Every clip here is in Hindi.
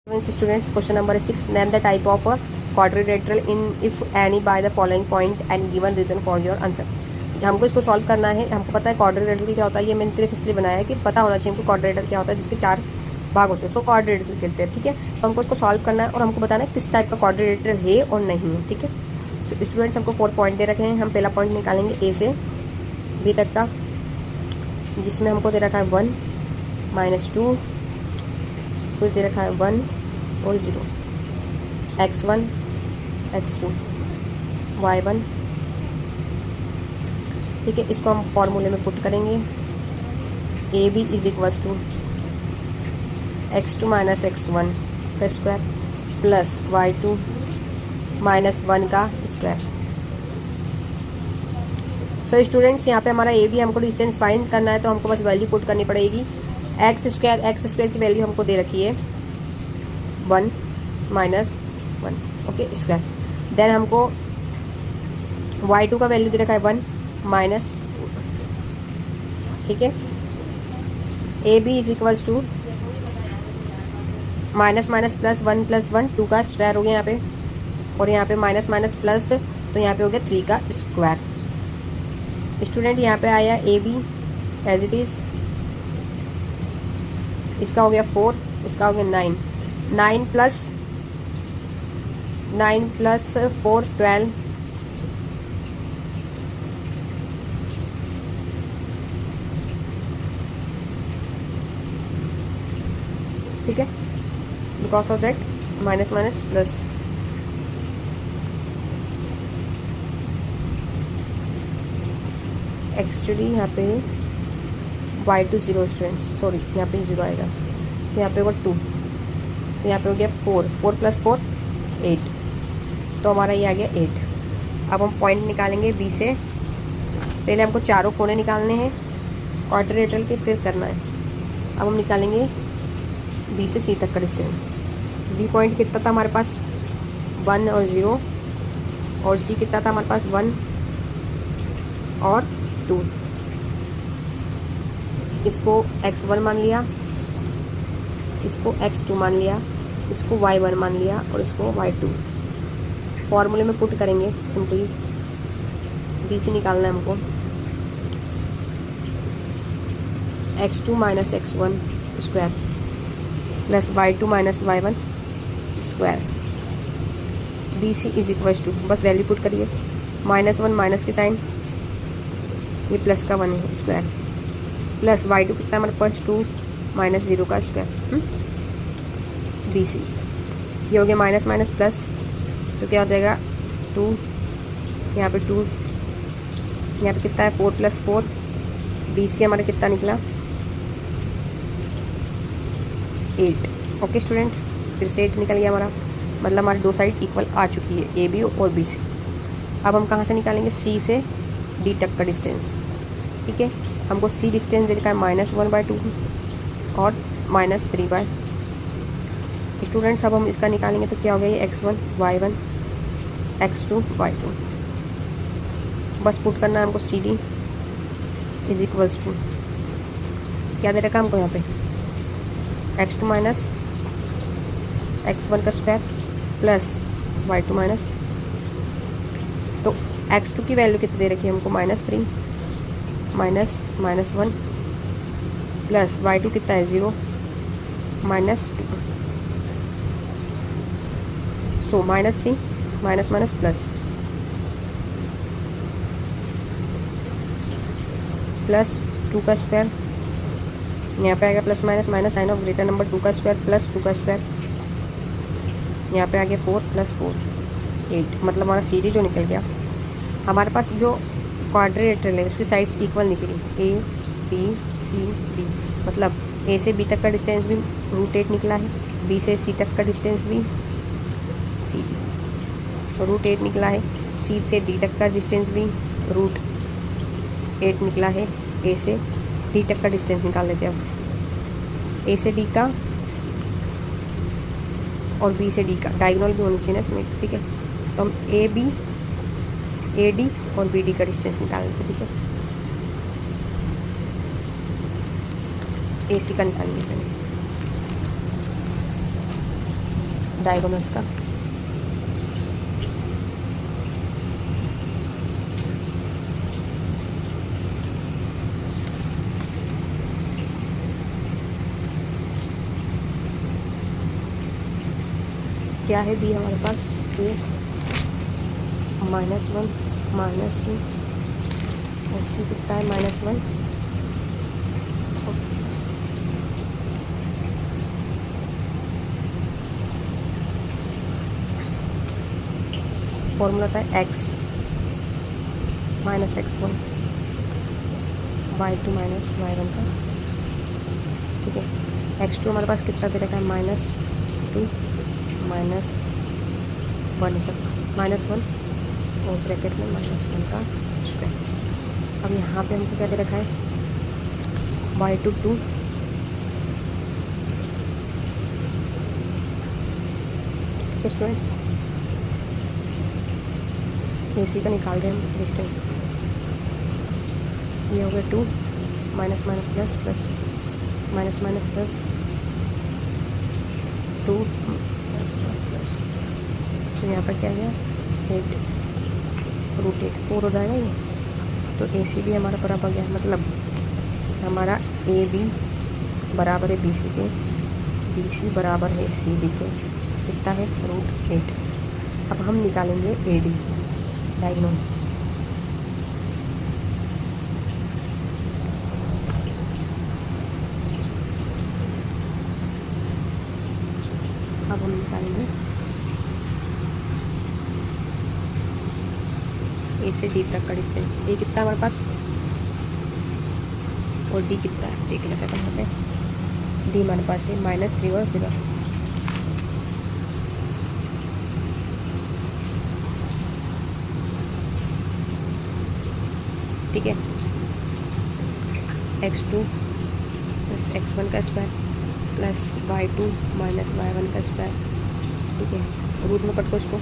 Students, question number 6. Name the type of quadrilateral in if any by the following point and given reason for your answer. हमको इसको सॉल्व करना है। हमको पता है क्वाड्रिलेटरल क्या होता है, ये मैंने सिर्फ इसलिए बनाया है कि पता होना चाहिए हमको क्वाड्रिलेटरल क्या होता है जिसके 4 भाग होते हैं, सो क्वाड्रिलेटरल कहते हैं। ठीक है, तो हमको इसको सॉल्व करना है और हमको बताना है किस टाइप का क्वाड्रिलेटरल है और नहीं है। ठीक है, सो स्टूडेंट्स हमको 4 पॉइंट दे रखे हैं। हम पहला पॉइंट निकालेंगे ए से बी तक का, जिसमें हमको दे रखा है 1 -2, फिर दे रखा है 1 और 0, x1 x2 y1। ठीक है, इसको हम फॉर्मूले में पुट करेंगे। A B is equals to x2 - x1 का स्क्वायर प्लस y2 - 1 का स्क्वायर। सो स्टूडेंट्स, यहाँ पे हमारा ए बी हमको डिस्टेंस फाइंड करना है, तो हमको बस वैल्यू पुट करनी पड़ेगी। एक्स स्क्वायर की वैल्यू हमको दे रखी है 1 - 1, ओके, स्क्वायर। देन हमको y2 का वैल्यू दे रखा है 1 माइनस, ठीक है। A B is equals to minus minus plus 1 + 1 2 का स्क्वायर हो गया यहाँ पे, और यहाँ पे माइनस माइनस प्लस, तो यहाँ पे हो गया 3 का स्क्वायर। स्टूडेंट, यहाँ पे आया A B as it is, इसका हो गया 4, इसका हो गया 9, 9 + 4 12, ठीक है। Because of that minus minus plus, actually यहाँ पे y2 0 स्टूडेंट्स, सॉरी यहाँ पे 0 आएगा, तो यहाँ पे होगा 2, तो यहाँ पे हो गया 4 + 4 8, तो हमारा ये आ गया 8। अब हम पॉइंट निकालेंगे बी से। पहले हमको चारों कोने निकालने हैं क्वाड्रिलेटरल के, फिर करना है। अब हम निकालेंगे बी से सी तक का डिस्टेंस। बी पॉइंट कितना था हमारे पास 1 और 0, और सी कितना था हमारे पास 1 और 2। इसको x1 मान लिया, इसको x2 मान लिया, इसको y1 मान लिया, और इसको y2। फॉर्मूले में पुट करेंगे सिंपली। बी से निकालना है हमको x2 - x1 square plus y2 - y1 square. B C is equals to, बस वैल्यू पुट करिए, -1 माइनस के साइन, ये प्लस का 1 है स्क्वायर, प्लस y2 कितना हमारे पास 2 - 0 का स्क्वायर। बी सी ये हो गया माइनस माइनस प्लस, तो क्या हो जाएगा 2, यहाँ पे 2, यहाँ पे कितना है 4 + 4। बी सी हमारा कितना निकला 8। ओके स्टूडेंट, फिर से 8 निकल गया हमारा, मतलब हमारी दो साइड इक्वल आ चुकी है, ए बी और बी सी। अब हम कहाँ से निकालेंगे, सी से डी तक का डिस्टेंस। ठीक है, हमको सी डिस्टेंस दे रखा है -1/2 और -3/। स्टूडेंट्स, अब हम इसका निकालेंगे तो क्या हो गया, ये x1 y1 x2 y2। बस पुट करना है हमको C D is equals to, क्या दे रखा है हमको यहाँ पे x2 - x1 का स्क्वायर प्लस y2 - तो x2 की वैल्यू कितनी दे रखी है हमको -3 -1 प्लस y2 कितना है 0 -2, सो -3 माइनस प्लस +2 का स्क्वायर, यहाँ पे आ गया plus minus sign of greater number 2 का स्क्वायर प्लस 2 का स्क्वायर, यहाँ पे आ गया 4 + 4 8, मतलब हमारा सी डी जो निकल गया। हमारे पास जो क्वाड्रिलेटरल है उसकी साइड्स इक्वल निकली, ए बी सी डी, मतलब ए से बी तक का डिस्टेंस भी √8 निकला है, बी से सी तक का डिस्टेंस भी सी डी √8 निकला है, सी से डी तक का डिस्टेंस भी √8 निकला है। ए से डी तक का डिस्टेंस निकाल लेते हैं अब, ए से डी का और बी से डी का डायगोनल भी होनी चाहिए ना इसमें। ठीक है, तो हम ए डी और बी डी का डिस्टेंस निकाल लेते हैं। ठीक है, ए सी का निकालेंगे पहले। डायगोनल्स का। क्या है बी हमारे पास, ए -1 -2 और सी कितना है -1। फॉर्मूला था x -x1 y2 -y1 का। ठीक है, x2 हमारे पास कितना दे रखा है -2 -1 सब -1 और ब्रैकेट में -1 का स्क्वायर। अब यहाँ पे हमको क्या दे रखा है y2 2 ठीक है स्टूडेंट्स, AC का निकाल रहे हैं हम डिस्टेंस। ये हो गया 2 minus minus plus plus minus minus plus 2 plus plus plus, तो यहाँ पर क्या गया 8 √8 4 हो जाएगा ये। तो AC भी हमारा बराबर गया, मतलब हमारा AB बराबर है BC के, BC बराबर है CD के, कितना है √8। अब हम निकालेंगे AD डायगोनल। अब हम निकालेंगे ए से डी तक का डिस्टेंस। ए कितना हमारे पास और डी कितना है देख लेते हैं। यहाँ पे डी हमारे पास है -3 और 0। ठीक है, x2 प्लस x1 का square plus y2 minus y1 का स्क्वायर। ठीक है, रूट में पटको इसको,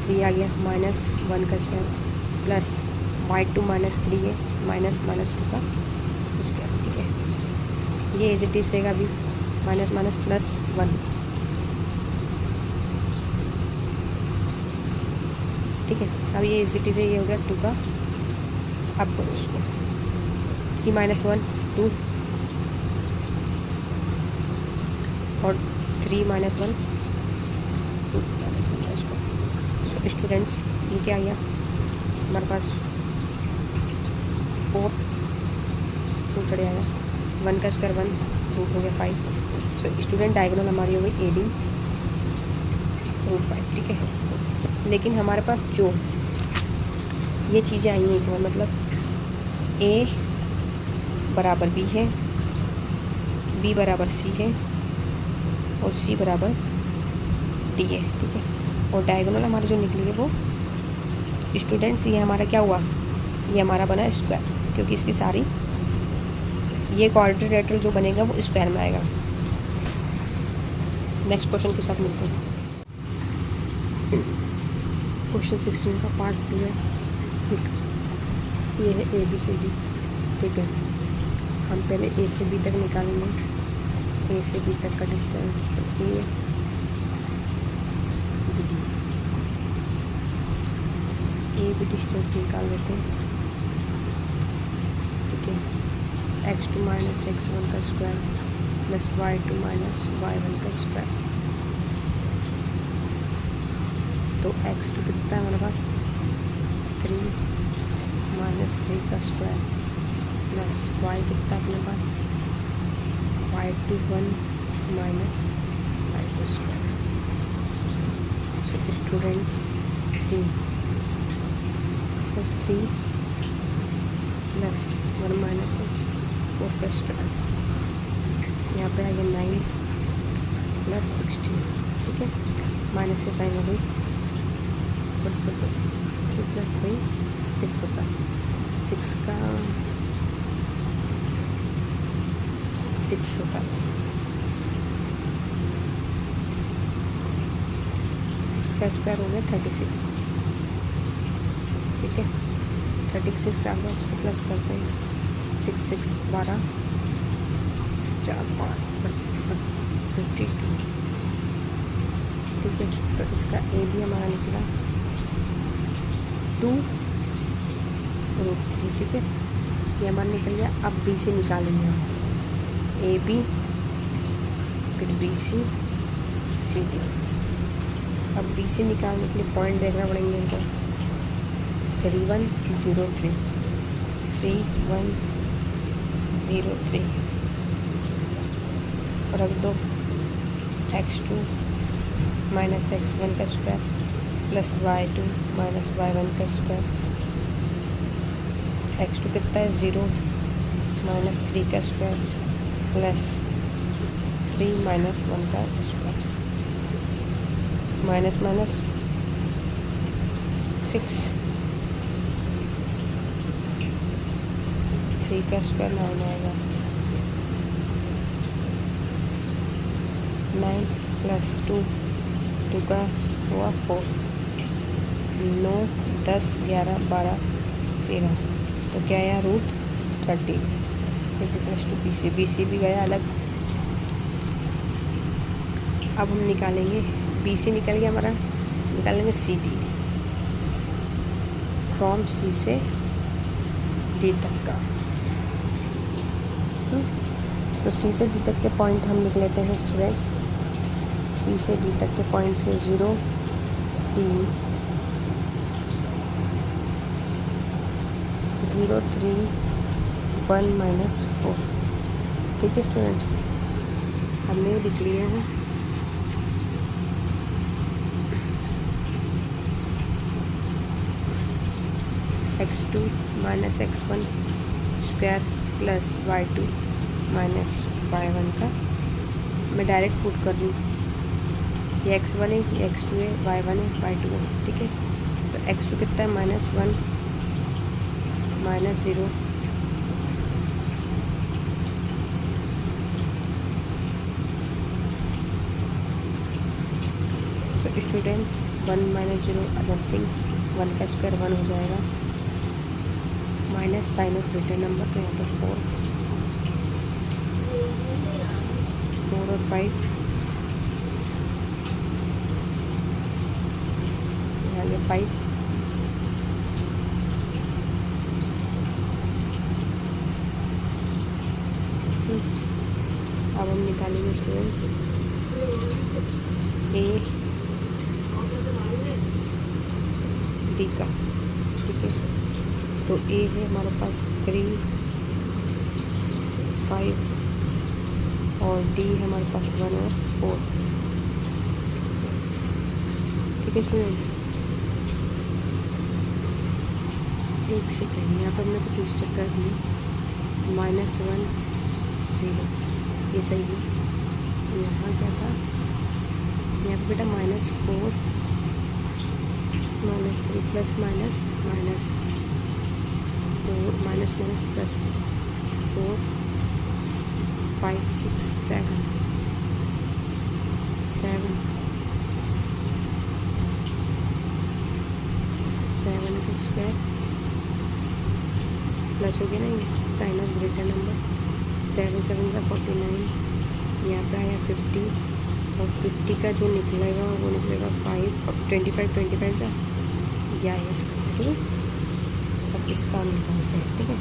3 आ गया -1 का स्क्वायर प्लस y2 -3 है -2 का स्क्वायर। ठीक है, ये एज इट इज रहेगा अभी माइनस माइनस प्लस 1। ठीक है, अब ये एज इट इज है, ये हो गया 2 का। अब उसको कि -1 2 और 3 -1 2 -1 इसको। सो स्टूडेंट्स ये क्या आ गया हमारे पास 4 2 चढ़ आएगा 1 का स्क्वायर 1 रूट हो गया 5। सो स्टूडेंट डायगोनल हमारी हो गई AD √5। ठीक है, लेकिन हमारे पास जो ये चीज़ें आई हैं कि मतलब A बराबर B है, B बराबर C है और C बराबर D है। ठीक है, और डायगोनल हमारे जो निकली है वो स्टूडेंट्स ये हमारा क्या हुआ, ये हमारा बना स्क्वायर, क्योंकि इसकी सारी ये क्वाड्रिलेटरल जो बनेगा वो स्क्वायर में आएगा। नेक्स्ट क्वेश्चन के साथ मिलते हैं। क्वेश्चन 16 का पार्ट 2 है। ठीक, ये है ABCD। ठीक है, हम पहले A से B तक निकालेंगे, A से B तक का डिस्टेंस। तो A भी डिस्टेंस निकाल लेते हैं। ठीक है, x2 - x1 का स्क्वायर प्लस y2 - y1 का स्क्वायर। तो x2 कितना है हमारे पास 3 -3 का स्क्वायर प्लस y कितना अपने पास y2 1 -y का स्क्वायर। सो स्टूडेंट्स 3 + 3 + 1 - 1 4 + 12, यहाँ पे आएगा 9 + 16। ठीक है, माइनस से साइन हो गई 6 + 3 6 होता है, 6 का 6 होता है, 6 का स्क्वायर हो गया 36। ठीक है, 36 आ गया, उसको प्लस करते हैं 6 6 12 4 5 52 ठीक है। तो इसका ए बी हमारा निकला 2√3, ठीक है, ये हमारा निकल गया। अब बी से निकालेंगे हम ए बी, फिर बी सी, सी डी। अब बी से निकालने के लिए पॉइंट देखना पड़ेंगे इनको। 3103, 3103 रख दो। x2 माइनस x1 का square plus y2 minus y1 का स्क्वायर। x2 कितना है 0 माइनस 3 का स्क्वायर प्लस 3 माइनस 1 का स्क्वायर। माइनस माइनस 6, 3 का स्क्वायर 9 आएगा। 9 प्लस 2 का हुआ 4, 9 10 11 12 13, तो क्या आया √30 equals to B C. B C भी गया अलग। अब हम निकालेंगे, बी सी निकल गया हमारा, निकालेंगे सी डी। फ्रॉम सी से डी तक का। तो सी से डी तक के पॉइंट हम लिख लेते हैं स्टूडेंट्स। सी से डी तक के पॉइंट से 0 3 0 3 1 माइनस 4, ठीक है स्टूडेंट्स, हमने लिख लिया है। x2 minus x1 square plus y2 minus y1 का मैं डायरेक्ट पुट कर दूँ। ये x1 है, ये x2 है, y1 है, y2 है, ठीक है। तो x2 कितना है -1 -0 सो स्टूडेंट्स 1 माइनस 0 नथिंग, 1 का स्क्वायर 1 हो जाएगा, minus sign of greater number, तो यहाँ पर 4 और 5, यहाँ ये 5, अब हम निकालेंगे स्टूडेंट्स ए बी का, ठीक है। तो ए है हमारे पास 3 5 और डी है हमारे पास 1 और 4, ठीक है स्टूडेंट्स। एक सेकेंड, यहाँ पर मैं कुछ मिस्टेक कर दी, -1 0 ये सही है। यहाँ क्या था, यहाँ पर बेटा -4 -3 plus minus minus 4 minus minus plus 4 5 6 7 7 का स्क्वायर प्लस हो गया ना, ये साइन ऑफ ग्रेटर नंबर, 7 7 का 49, यहाँ पे आया 50 और 50 का जो निकलेगा वो निकलेगा 5 और 25 का या इसका, ठीक है। अब इसका निकालते हैं, ठीक है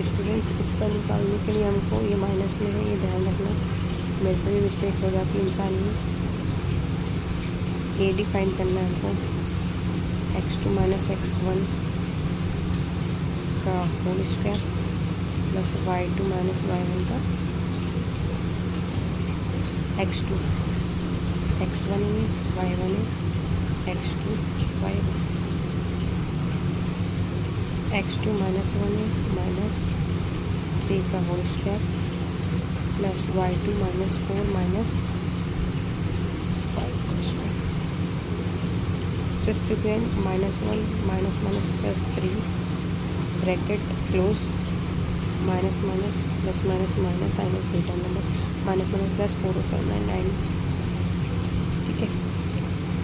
स्टूडेंट्स। इसका निकालने के लिए हमको ये माइनस में है, ये ध्यान रखना, मेरे से भी मिस्टेक हो जाती है इंसान में। ए डिफाइन करना है हमको, x2 माइनस x1 का whole square plus y2 minus y1 का x2 x1 है, y1 है, x2 y1 x2 माइनस 1 है माइनस 3 का whole square plus y2 minus 4 minus 5 का square. Substitute -1 minus minus plus 3 bracket close minus minus plus minus minus sign of greater number minus minus plus 4 और 7 9, ठीक है।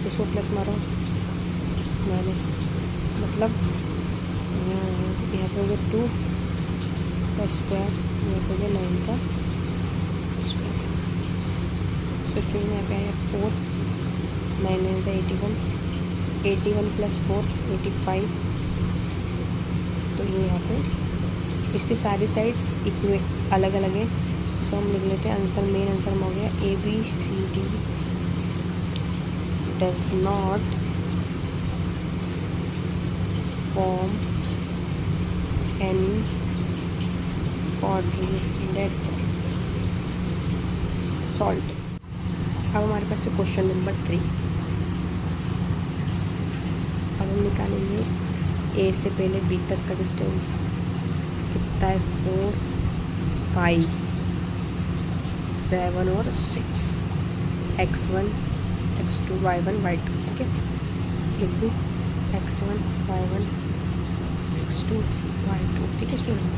इसको प्लस मारो माइनस, मतलब यहाँ पे हो गया 2 का स्क्वायर, यहाँ पे हो गया 9 का स्क्वायर। सो स्टूडेंट यहाँ पे आया 4, 9 9 से 81, 81 प्लस 4 85। तो ये यहाँ पे इसके सारी साइड्स अलग अलग है। सो हम लिख लेते हैं आंसर, मेन आंसर में हो गया ABCD does not form any coordinate salt. अब हमारे पास है क्वेश्चन नंबर 3। अब हम निकालेंगे A से पहले B तक का डिस्टेंस कितना है, 4 5 7 और 6, x1 x2 y1 y2। ठीक है, लिख दूँ x1 y1 x2 y2। ठीक है स्टूडेंट,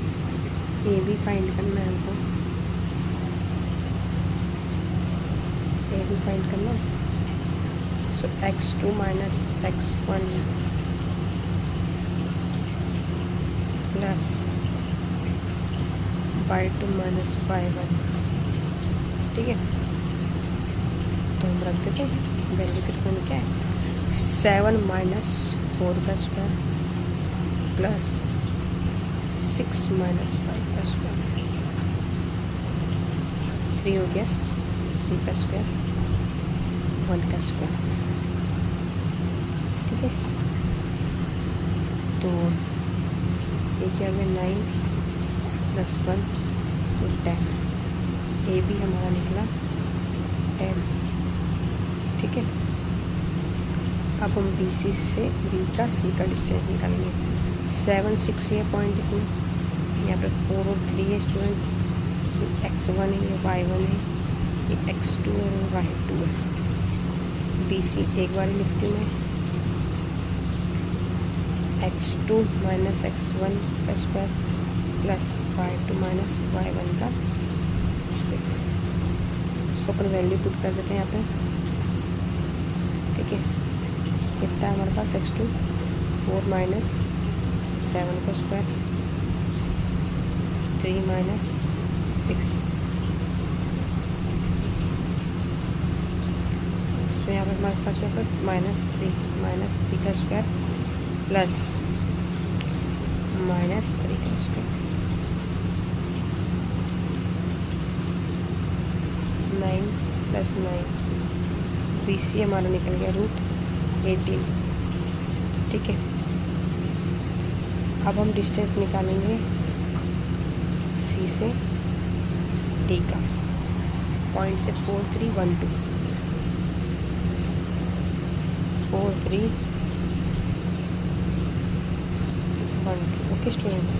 ए भी फाइंड करना है हमको, ए भी फाइंड करना है। सो x2 minus x1 plus y2 minus y1। ठीक है, तो हम रख देते हैं वैल्यू कितना क्या है, 7 माइनस 4 का स्क्वायर प्लस 6 माइनस 5 का स्क्वायर, 3 हो गया, 3 का स्क्वायर 1 का स्क्वायर। ठीक है, तो ये क्या हो गया 9 प्लस 1 तो 10। ए भी हमारा निकला 10। ठीक है, अब हम BC से B का C का डिस्टेंस निकालेंगे। 7 6 ये पॉइंट इसमें, यहाँ पे 4 और 3 है स्टूडेंट्स, ये x1 है, ये y1 है, ये x2 है और y2 है। BC एक बार लिखती हूँ मैं, x2 माइनस x1 का square plus y2 minus y1 का स्क्वायर। सो अपन वैल्यू पुट कर देते हैं यहाँ पे। ठीक है, कितना है हमारे पास, x2 4 माइनस 7 का स्क्वायर 3 माइनस 6। सो यहाँ पर हमारे पास यहाँ पर -3 का स्क्वायर प्लस -3 का स्क्वायर 9 प्लस 9। BC हमारा निकल गया √18। ठीक है, अब हम डिस्टेंस निकालेंगे C से D का, पॉइंट से 4 3 1 2, 4 3 1 2। Okay students,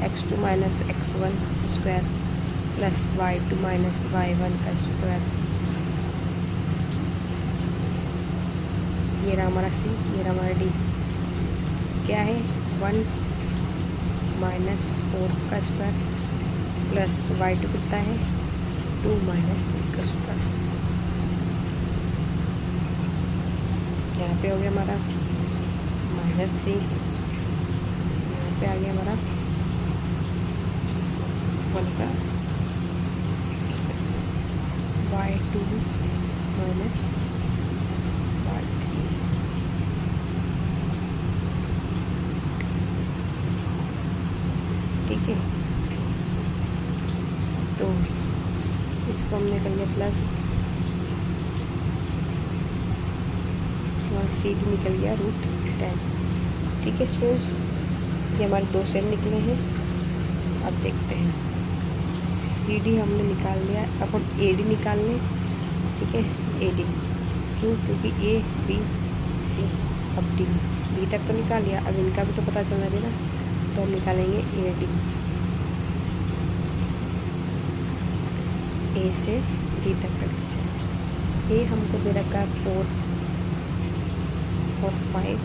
x2 minus x1 square plus y2 minus y1 का स्क्वायर। ये रहा हमारा C, ये रहा हमारा D। क्या है, 1 माइनस 4 का स्क्वायर प्लस y2 कितना है, 2 माइनस 3 का स्क्वायर। यहाँ पे हो गया हमारा -3, यहाँ पे आ गया हमारा 1 का y2 माइनस y3। ठीक है, तो इसको हमने कर लिया प्लस, हमारा CD निकल गया √10। ठीक है स्टूडेंट्स, ये हमारे 2 सेल निकले हैं। अब देखते हैं, CD हमने निकाल लिया, अब हम AD निकाल लें। ठीक है, AD क्यों, क्योंकि A B C अब D तक तो निकाल लिया, अब इनका भी तो पता चलना चाहिए ना, तो हम निकालेंगे AD। A से D तक का डिस्टेंस, A हमको दे रखा है 4 और 5,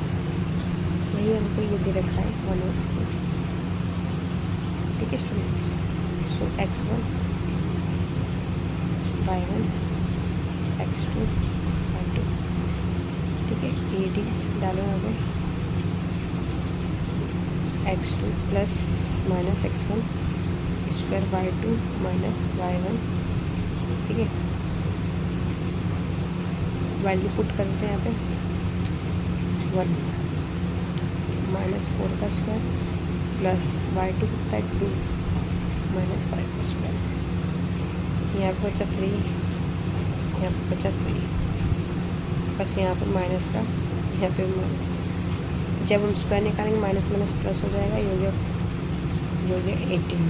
वही हमको ये दे रखा है 1 और 4। ठीक है स्टूडेंट, सो x1 y1 x2 y2। ठीक है, AD डालो यहाँ पे x2 plus minus x1 square y2 minus y1। ठीक है, वैल्यू पुट करते हैं यहाँ पे 1 माइनस 4 का स्क्वायर प्लस y2 कितना है 2 माइनस 5 का स्क्वायर। यहाँ पर बचा 3, यहाँ पर बचा 3, बस यहाँ पर माइनस का, यहाँ पे माइनस। जब हम स्क्वायर निकालेंगे माइनस माइनस प्लस हो जाएगा। ये हो गया 18,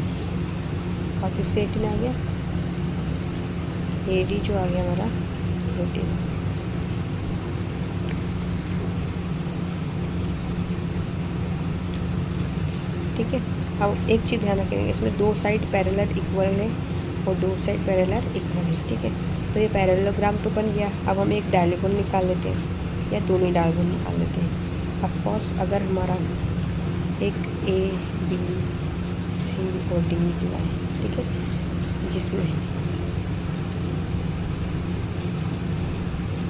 वापस से 18 आ गया। AD जो आ गया हमारा 18। ठीक है, अब एक चीज़ ध्यान रखेंगे, इसमें दो साइड पैरेलल इक्वल है और दो साइड पैरेलल इक्वल है। ठीक है, तो ये पैरेललोग्राम तो बन गया। अब हम एक डायगोनल निकाल लेते हैं या दोनों डायगोनल निकाल लेते हैं। ऑफ कोर्स अगर हमारा एक ABC और D निकला है, ठीक है, जिसमें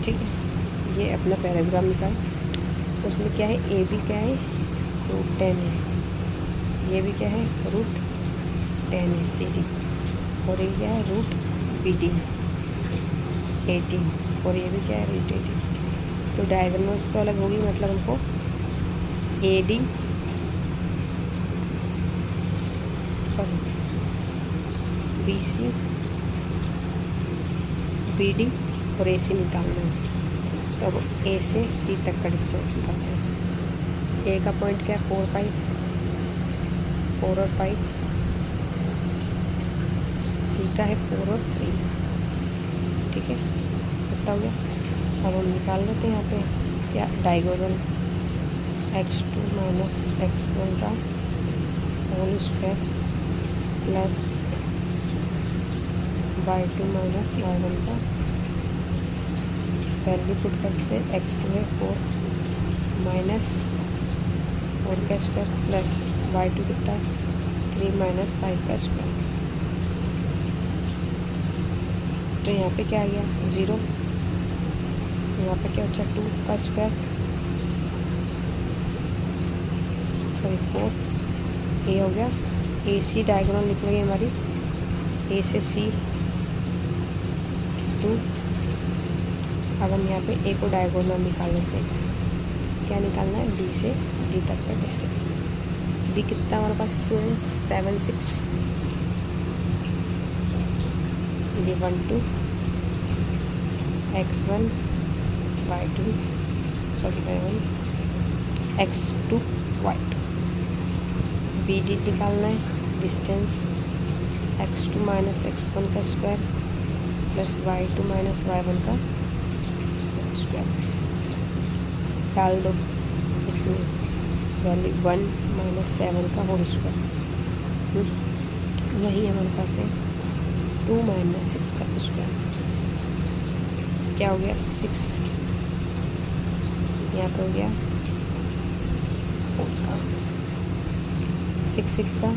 ठीक है ये अपना पैराग्राफ निकाल, उसमें क्या है AB क्या है √10 है, ये भी क्या है √10 है CD, और ये क्या है √BD 18, और ये भी क्या है √18। तो डायगोनल्स तो अलग होगी, मतलब हमको AD BC BD और AC निकालना है। तो अब A से C तक का डिस्टेंस निकालना है। A का पॉइंट क्या है 4 और 5, C का है 4 और 3। ठीक है, कितना हो गया। अब हम निकाल लेते हैं यहाँ पे क्या डायगोनल x2 माइनस x1 का whole square plus y2 minus y1 का वैल्यू पुट करके x2 है 4 माइनस 4 का स्क्वायर प्लस y2 कितना है 3 माइनस 5 का स्क्वायर। तो यहाँ पे क्या आ गया 0, यहाँ पे क्या बचा 2 का स्क्वायर 4, ये हो गया। AC डायगोनल निकलेगी हमारी A से C 2। अब हम यहाँ पे A को डायगोनल निकाल लेते हैं। क्या निकालना है B से D तक का डिस्टेंस। B कितना हमारे पास स्टूडेंट्स 7 6, ये 1 2 x1 y2 x2 y2। BD निकालना है डिस्टेंस x2 माइनस x1 का square plus y2 minus y1 का स्क्वायर। डाल दो इसमें वैल्यू 1 माइनस 7 का होल स्क्वायर, वही हमारे पास है 2 माइनस 6 का स्क्वायर। क्या हो गया 6, यहाँ पे हो गया 6 6 का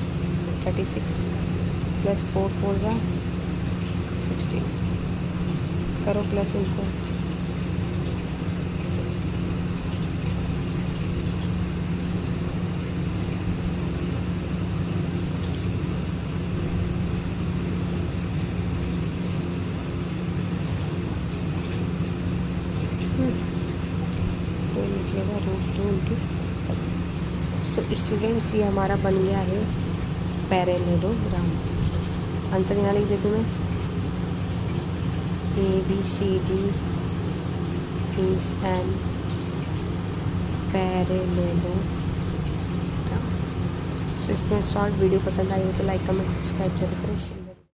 36 प्लस 4 4 का 16। करो प्लस इनको, तो निकलेगा √2 तो स्टूडेंट्स ये हमारा बन गया है पैरेललोग्राम। आंसर यहाँ लिख देती मैं ABCD is an parallelogram. So students short video पसंद आई हो तो लाइक कमेंट सब्सक्राइब जरूर करें।